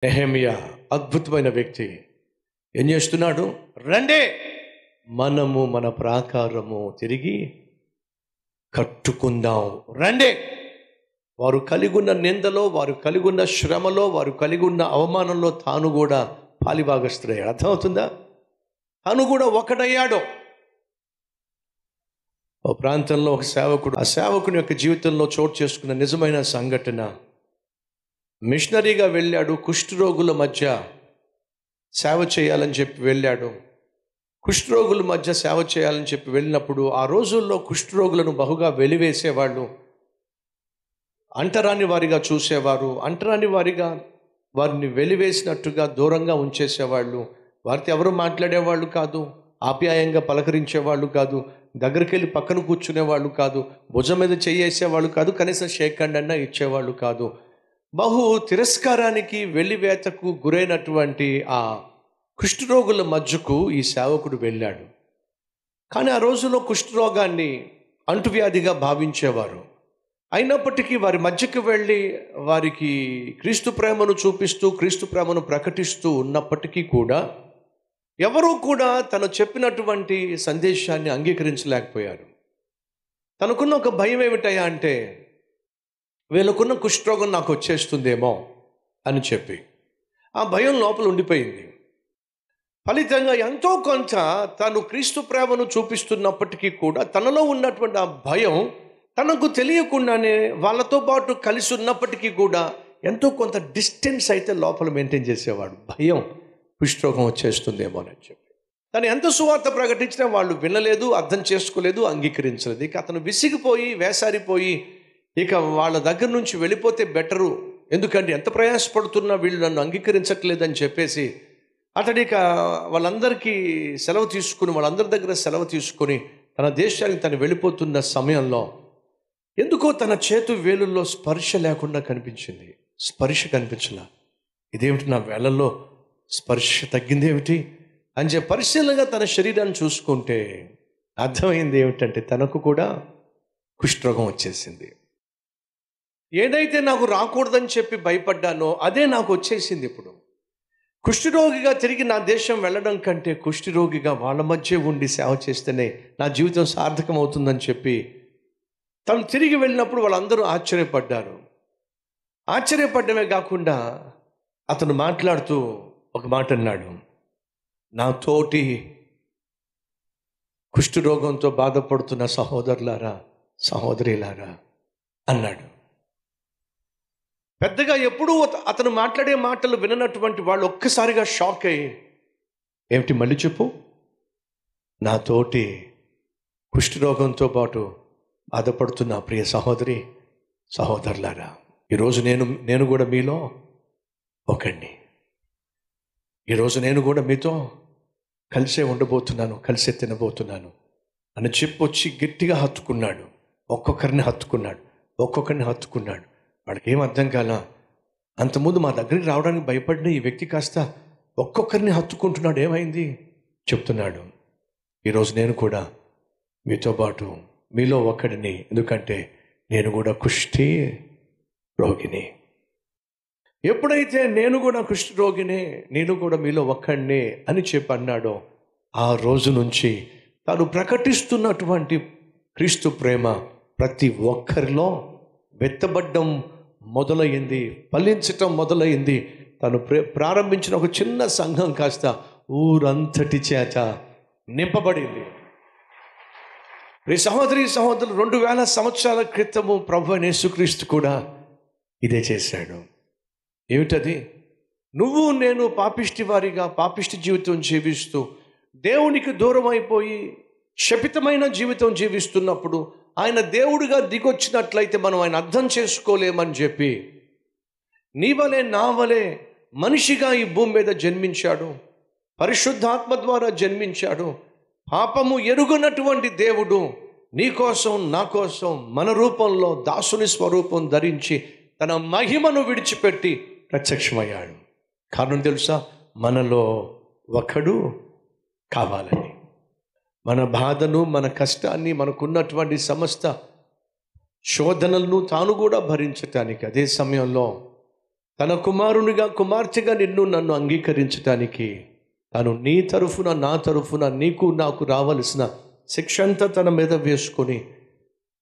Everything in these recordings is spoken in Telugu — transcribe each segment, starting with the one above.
నెహెమ్యా అద్భుతమైన వ్యక్తి. ఏం చేస్తున్నాడు? రండే, మనము మన ప్రాకారము తిరిగి కట్టుకుందాం, రండే. వారు కలిగి ఉన్న నిందలో, వారు కలిగి ఉన్న శ్రమలో, వారు కలిగి ఉన్న అవమానంలో తాను కూడా పాలిభాగస్తుడయ్యాడు. అర్థమవుతుందా? తాను కూడా ఒకడయ్యాడు. ఓ ప్రాంతంలో ఒక సేవకుడు, ఆ సేవకుని యొక్క జీవితంలో చోటు చేసుకున్న నిజమైన సంఘటన, మిషనరీగా వెళ్ళాడు. కుష్ఠరోగుల మధ్య సేవ చేయాలని చెప్పి వెళ్ళాడు. కుష్ఠరోగుల మధ్య సేవ చేయాలని చెప్పి వెళ్ళినప్పుడు ఆ రోజుల్లో కుష్ఠరోగులను బహుగా వెలివేసేవాళ్ళు, అంటరాని వారిగా చూసేవారు, అంటరాని వారిగా వారిని వెలివేసినట్టుగా దూరంగా ఉంచేసేవాళ్ళు. వారితో ఎవరు మాట్లాడేవాళ్ళు కాదు, ఆప్యాయంగా పలకరించేవాళ్ళు కాదు, దగ్గరికి వెళ్ళి పక్కన కూర్చునేవాళ్ళు కాదు, భుజం మీద చేయేసేవాళ్ళు కాదు, కనీసం షేక్ హ్యాండ్ అన్నా ఇచ్చేవాళ్ళు కాదు. బహు తిరస్కారానికి వెలివేతకు గురైనటువంటి ఆ కుష్ఠరోగుల మధ్యకు ఈ సేవకుడు వెళ్ళాడు. కానీ ఆ రోజుల్లో కుష్ఠరోగాన్ని అంటువ్యాధిగా భావించేవారు. అయినప్పటికీ వారి మధ్యకు వెళ్ళి వారికి క్రీస్తు ప్రేమను చూపిస్తూ, క్రీస్తు ప్రేమను ప్రకటిస్తూ ఉన్నప్పటికీ కూడా ఎవరూ కూడా తను చెప్పినటువంటి సందేశాన్ని అంగీకరించలేకపోయారు. తనకున్న ఒక భయం ఏమిటయ్యా అంటే, వీళ్ళకున్న కుష్ఠరోగం నాకు వచ్చేస్తుందేమో అని చెప్పి ఆ భయం లోపల ఉండిపోయింది. ఫలితంగా ఎంతో కొంత తను క్రీస్తు ప్రేమను చూపిస్తున్నప్పటికీ కూడా తనలో ఉన్నటువంటి ఆ భయం తనకు తెలియకుండానే వాళ్ళతో పాటు కలిసి ఉన్నప్పటికీ కూడా ఎంతో కొంత డిస్టెన్స్ అయితే లోపల మెయింటైన్ చేసేవాడు. భయం, కుష్ఠరోగం వచ్చేస్తుందేమో అని చెప్పి తను ఎంత సువార్త ప్రకటించినా వాళ్ళు వినలేదు, అర్థం చేసుకోలేదు, అంగీకరించలేదు. ఇక అతను విసిగిపోయి వేసారిపోయి ఇక వాళ్ళ దగ్గర నుంచి వెళ్ళిపోతే బెటరు, ఎందుకంటే ఎంత ప్రయాసపడుతున్నా వీళ్ళు నన్ను అంగీకరించట్లేదని చెప్పేసి అతడిక వాళ్ళందరికీ సెలవు తీసుకుని, వాళ్ళందరి దగ్గర సెలవు తీసుకొని తన దేశానికి తను వెళ్ళిపోతున్న సమయంలో ఎందుకో తన చేతు వేలుల్లో స్పర్శ లేకుండా కనిపించింది. స్పర్శ కనిపించలా. ఇదేమిటి, నా వేళల్లో స్పర్శ తగ్గిందేమిటి అని చెప్పి పరిశీలనగా తన శరీరాన్ని చూసుకుంటే అర్థమైంది ఏమిటంటే తనకు కూడా కుష్ఠరోగం వచ్చేసింది. ఏదైతే నాకు రాకూడదని చెప్పి భయపడ్డానో అదే నాకు వచ్చేసింది. ఇప్పుడు కుష్ఠరోగిగా తిరిగి నా దేశం వెళ్ళడం కంటే కుష్ఠరోగిగా వాళ్ళ మధ్య ఉండి సేవ చేస్తేనే నా జీవితం సార్థకం అవుతుందని చెప్పి తను తిరిగి వెళ్ళినప్పుడు వాళ్ళందరూ ఆశ్చర్యపడ్డారు. ఆశ్చర్యపడ్డమే కాకుండా అతను మాట్లాడుతూ ఒక మాట అన్నాడు, నా తోటి కుష్ఠరోగంతో బాధపడుతున్న సహోదరులారా, సహోదరిలారా అన్నాడు. పెద్దగా ఎప్పుడూ అతను మాట్లాడే మాటలు విననటువంటి వాళ్ళు ఒక్కసారిగా షాక్ అయ్యి, ఏమిటి మళ్ళీ చెప్పు, నా తోటి కుష్ఠరోగంతో పాటు బాధపడుతున్న ప్రియ సహోదరి సహోదరులారా, ఈరోజు నేను కూడా మీలో ఒకండి. ఈరోజు నేను కూడా మీతో కలిసే ఉండబోతున్నాను, కలిసే తినబోతున్నాను అని చెప్పొచ్చి గట్టిగా హత్తుకున్నాడు. ఒక్కొక్కరిని హత్తుకున్నాడు. వాడికి ఏం అర్థం కాల. అంతకుముందు మా దగ్గరికి రావడానికి భయపడిన ఈ వ్యక్తి కాస్త ఒక్కొక్కరిని హత్తుకుంటున్నాడు. ఏమైంది చెప్తున్నాడు, ఈరోజు నేను కూడా మీతో పాటు మీలో ఒక్కడిని, ఎందుకంటే నేను కూడా కుష్ఠీ రోగిని. ఎప్పుడైతే నేను కూడా కుష్ఠ రోగినే, నేను కూడా మీలో ఒక్కడినే అని చెప్పి అన్నాడో ఆ రోజు నుంచి తాను ప్రకటిస్తున్నటువంటి క్రీస్తు ప్రేమ ప్రతి ఒక్కరిలో వెత్తబడ్డం మొదలైంది, ఫలించటం మొదలైంది. తను ప్రారంభించిన ఒక చిన్న సంఘం కాస్త ఊరంతటి చేత నింపబడింది. ఈ సహోదరులు 2000 సంవత్సరాల క్రితము ప్రభు యేసుక్రీస్తు కూడా ఇదే చేశాడు. ఏమిటది? నువ్వు నేను పాపిష్టి జీవితం జీవిస్తూ దేవునికి దూరం అయిపోయి శపితమైన జీవితం జీవిస్తున్నప్పుడు ఆయన దేవుడిగా దిగొచ్చినట్లయితే మనం ఆయన అర్థం చేసుకోలేమని చెప్పి నీ వలే నా వలే మనిషిగా ఈ భూమి మీద జన్మించాడు, పరిశుద్ధాత్మ ద్వారా జన్మించాడు. పాపము ఎరుగనటువంటి దేవుడు నీ కోసం నా కోసం మన రూపంలో దాసుని స్వరూపం ధరించి తన మహిమను విడిచిపెట్టి ప్రత్యక్షమయ్యాడు. కారణం తెలుసా? మనలో ఒకడు కావాలని. మన బాధను, మన కష్టాన్ని, మనకున్నటువంటి సమస్త శోధనలను తాను కూడా భరించటానికి, అదే సమయంలో తన కుమారునిగా కుమార్తెగా నన్ను అంగీకరించడానికి తను నీ తరఫున నా తరఫున నీకు నాకు రావలసిన శిక్ష అంతా తన మీద వేసుకొని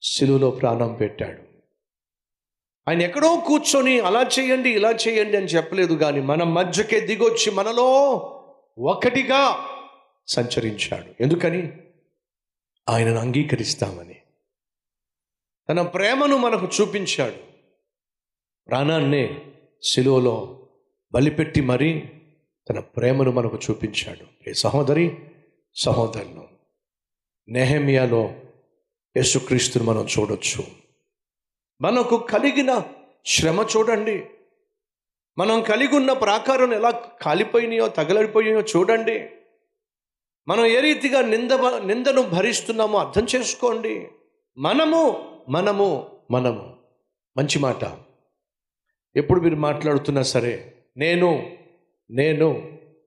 సిలువలో ప్రాణం పెట్టాడు. ఆయన ఎక్కడో కూర్చొని అలా చేయండి ఇలా చేయండి అని చెప్పలేదు, కానీ మన మధ్యకే దిగొచ్చి మనలో ఒకటిగా సంచరించాడు. ఎందుకని? ఆయనను అంగీకరిస్తామని. తన ప్రేమను మనకు చూపించాడు. ప్రాణాన్నే సిలువలో బలిపెట్టి మరీ తన ప్రేమను మనకు చూపించాడు. ఏ సహోదరి సహోదరులు, నెహెమ్యాలో యేసుక్రీస్తుని మనం చూడొచ్చు. మనకు కలిగిన శ్రమ చూడండి, మనం కలిగి ఉన్న ప్రాకారం ఎలా కాలిపోయినాయో తగలడిపోయాయో చూడండి, మనం ఏ రీతిగా నిందను భరిస్తున్నామో అర్థం చేసుకోండి. మనము మనము మనము మంచి మాట ఎప్పుడు మీరు మాట్లాడుతున్నా సరే నేను నేను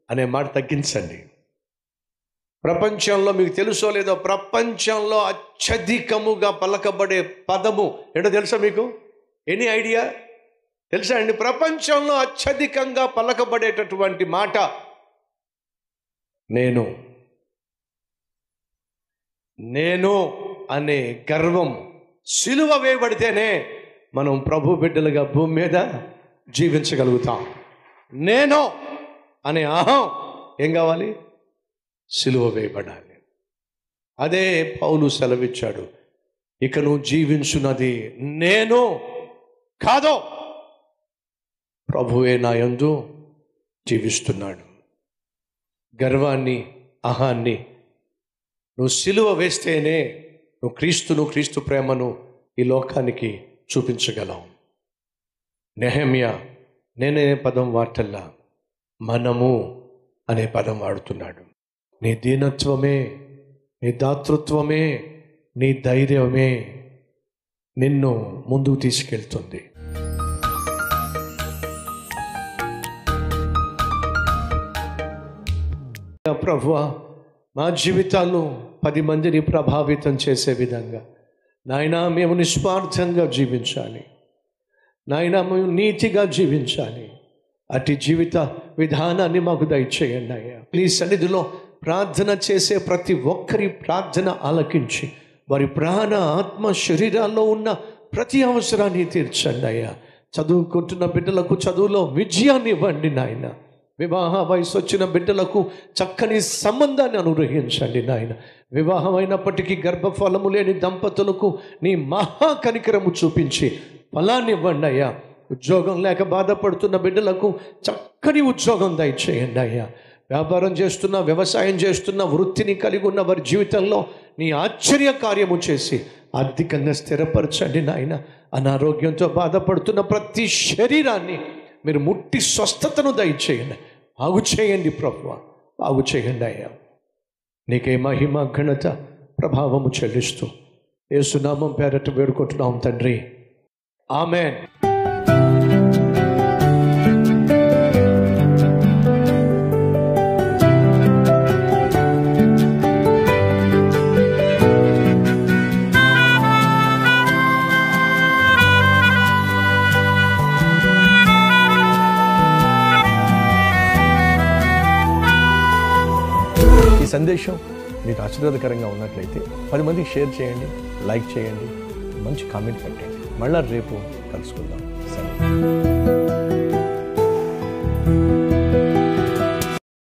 అనే మాట తగ్గించండి. ప్రపంచంలో మీకు తెలుసో లేదో, ప్రపంచంలో అత్యధికముగా పలకబడే పదము ఏంటో తెలుసా మీకు? Any idea? తెలుసా అండి? ప్రపంచంలో అత్యధికంగా పలకబడేటటువంటి మాట నేను. నేను అనే గర్వం సిలువ వేయబడితేనే మనం ప్రభు బిడ్డలుగా భూమి మీద జీవించగలుగుతాం. నేను అనే అహం ఏం కావాలి? సిలువ వేయబడాలి. అదే పౌలు సెలవిచ్చాడు, ఇక నువ్వు జీవించున్నది నేను కాదు, ప్రభువే నా యందు జీవిస్తున్నాడు. గర్వాన్ని అహాన్ని నువ్వు సిలువ వేస్తేనే నువ్వు క్రీస్తు ప్రేమను ఈ లోకానికి చూపించగలవు. నెహెమ్యా నేనే పదం వాడటల్లా మనము అనే పదం వాడుతున్నాడు. నీ దీనత్వమే, నీ దాతృత్వమే, నీ ధైర్యమే నిన్ను ముందుకు తీసుకెళ్తుంది. ప్రభువా, మా జీవితాలు 10 మందిని ప్రభావితం చేసే విధంగా నాయనా మేము నిస్వార్థంగా జీవించాలి. నాయనా మేము నీతిగా జీవించాలి. అటు జీవిత విధానాన్ని మాకు దయచేయండి అయ్యా. నీ సన్నిధిలో ప్రార్థన చేసే ప్రతి ఒక్కరి ప్రార్థన ఆలకించి వారి ప్రాణ ఆత్మ శరీరాల్లో ఉన్న ప్రతి అవసరాన్ని తీర్చండి అయ్యా. చదువుకుంటున్న బిడ్డలకు చదువులో విజయాన్ని ఇవ్వండి నాయన. వివాహ వయసు వచ్చిన బిడ్డలకు చక్కని సంబంధాన్ని అనుగ్రహించండి నాయన. వివాహం అయినప్పటికీ గర్భఫలము లేని దంపతులకు నీ మహా కనికరము చూపించి ఫలాన్ని ఇవ్వండి అయ్యా. ఉద్యోగం లేక బాధపడుతున్న బిడ్డలకు చక్కని ఉద్యోగం దయచేయండి అయ్యా. వ్యాపారం చేస్తున్న, వ్యవసాయం చేస్తున్న, వృత్తిని కలిగి ఉన్న వారి జీవితంలో నీ ఆశ్చర్య కార్యము చేసి ఆర్థికంగా స్థిరపరచండి నాయన. అనారోగ్యంతో బాధపడుతున్న ప్రతి శరీరాన్ని మీరు ముట్టి స్వస్థతను దయచేయండి. బాగు చేయండి ప్రభువా, బాగు చేయండి అయ్యా. నీకే మహిమ ఘనత ప్రభావము చెల్లిస్తూ యేసునామం పేరట వేడుకుంటున్నాం తండ్రి, ఆమెన్. ఈ సందేశం మీకు ఆశీర్వాదకరంగా ఉన్నట్లయితే 10 మందికి షేర్ చేయండి, లైక్ చేయండి, మంచి కామెంట్ పెట్టండి. మళ్ళా రేపు కలుసుకుందాం. సరే.